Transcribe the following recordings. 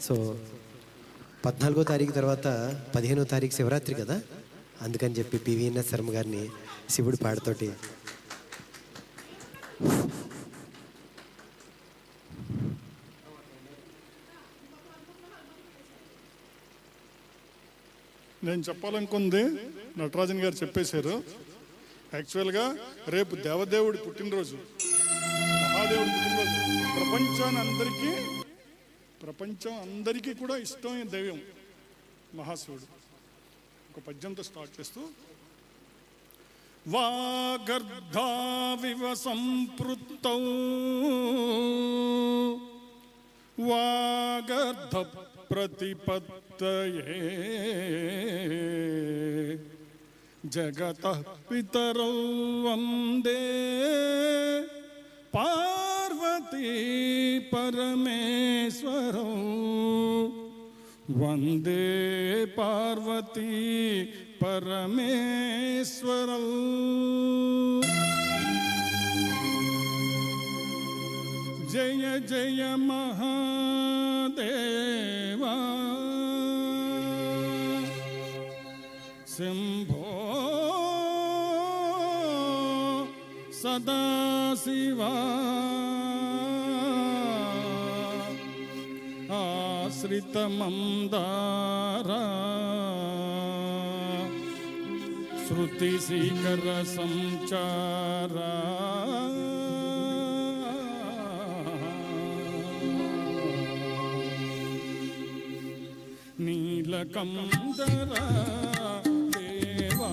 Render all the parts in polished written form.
So 14వ తారీఖు తర్వాత 15వ తారీఖు శివరాత్రి కదా, అందుకని చెప్పి పివిఎన్ఎస్ శర్మ గారిని శివుడి పాటతోటి నేను చెప్పాలనుకుంది నటరాజన్ గారు చెప్పేశారు. యాక్చువల్గా రేపు దేవదేవుడి పుట్టినరోజు, మహాదేవుడి పుట్టినరోజు. ప్రపంచం అందరికీ కూడా ఇష్టమైన దైవం మహాశివుడు. ఒక పద్యంతో స్టార్ట్ చేస్తూ, వాగర్ధావివ సంపృత్తౌ వాగర్ధ ప్రతిపత్తయే జగతః పితరౌ వందే పార్వతీ పరమేశ్వరౌ వందే పార్వతీ పరమేశ్వరౌ. జయ జయ మహాదేవా శంభో సదాశివా ఆశ్రితమందారా శృతిశీకర సంచారా నీలకందరా దేవా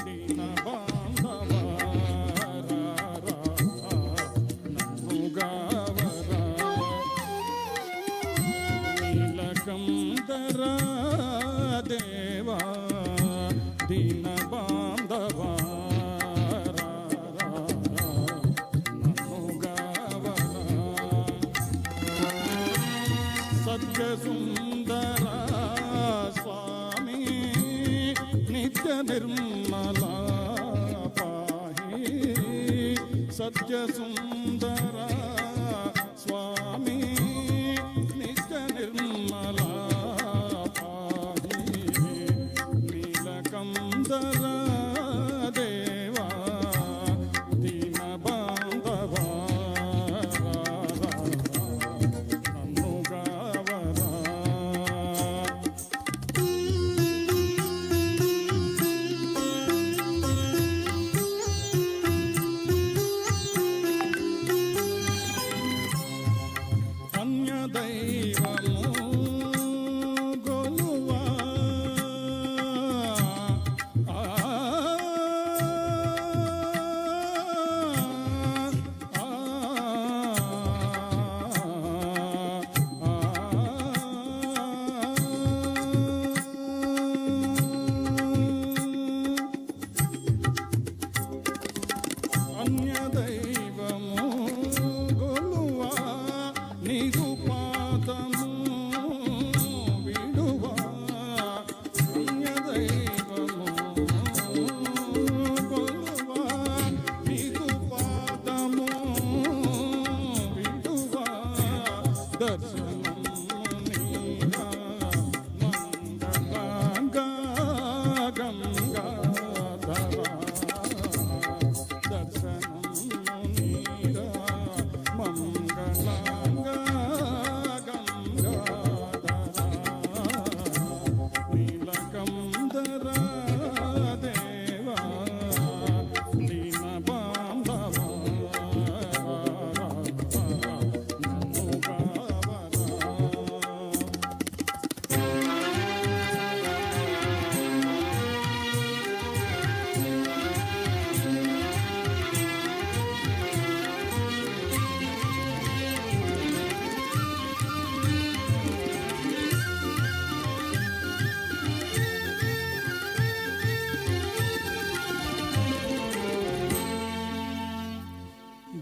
దీన బాంధవా నన్ను గావరా. నీలకందరా దేవా దీన బాంధవా నన్ను గావరా. సత్యసుందరా స్వామి నిత్య నిర్మలా పాహి. సత్యసుందరా స్వామి నిత్య నిర్మలా పాహి. నీలకందరా దేవా దీన బాంధవా నన్ను గావరా. అన్యదైవము గొలువా అన్యదైవము గొలువా నీకు పాదము విడువా. అన్యదైవము గొలువా నీకు పాదము విడువా. దర్శనము నీరా మంగళంగా గంగాధరా. దర్శనము నీరా మంగళంగా గంగాధరా. నీలకందరా దేవా దీన బాంధవా నన్ను గావరా.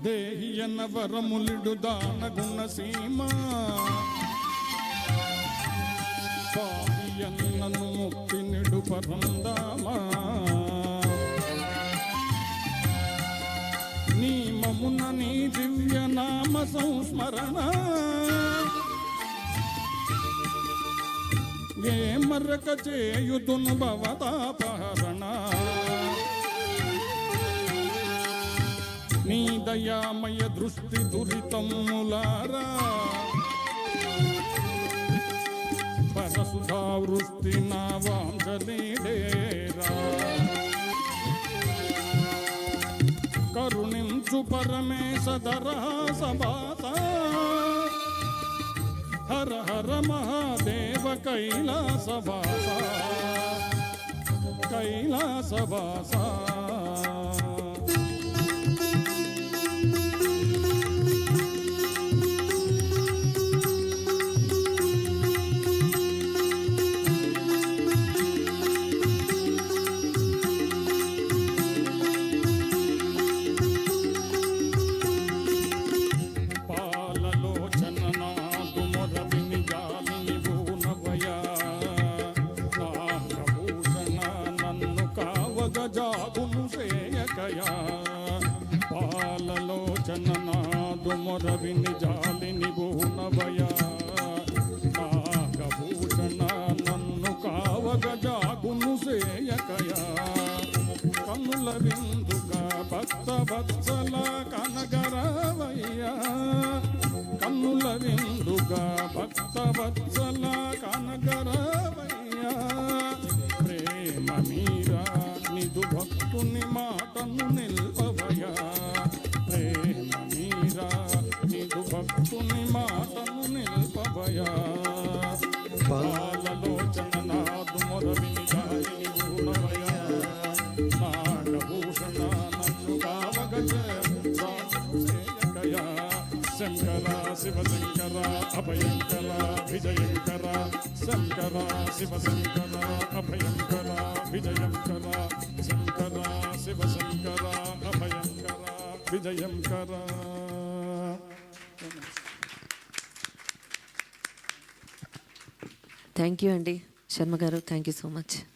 దేహియన వరములిడు దాన గుణసీమా. పాహియన్నను ముక్తినిడు పరందామా. నీ మమున నీ దివ్య నామ సంస్మరణ మరక చేయుతును భవతాపహరణ. నీ దయామయ దృష్టి దురితములారా పరసుధా వృష్టి నా వాంఛనీడేరా. కరుణించు పరమేశ దరహాసభాత హర హర మహాదేవ కైలాసవాస కైలాసవాస. జాగును సేయకయా పాలలోచన నాదు మొరవిని జాలిని భూనవయా. నాగభూషణ నన్ను కావగ జాగును సేయకయా. కనుల విందుగా భక్త వత్సల కనగరవయ్యా. కన్నుల విందుగా భక్త వత్సల కనగరవయ్యా. ప్రేమ మీరా నిదు భక్తుని మాటను నిల్పవయా. ప్రేమ మీరా నిదు భక్తుని మాటను నిల్పవయా. పాలలోచన నాదు మొరవిని గాలిని భూనవయా. నాగభూషణ నన్ను కావగ చేయకయా. శంకర శివశంకర అభయంకర విజయంకర. శంకర శివశంకర అభయంకర విజయంకర. శంకర శివశంకర అభయంకర విజయంకర. థ్యాంక్ యూ అండి శర్మ గారు, థ్యాంక్ యూ సో మచ్.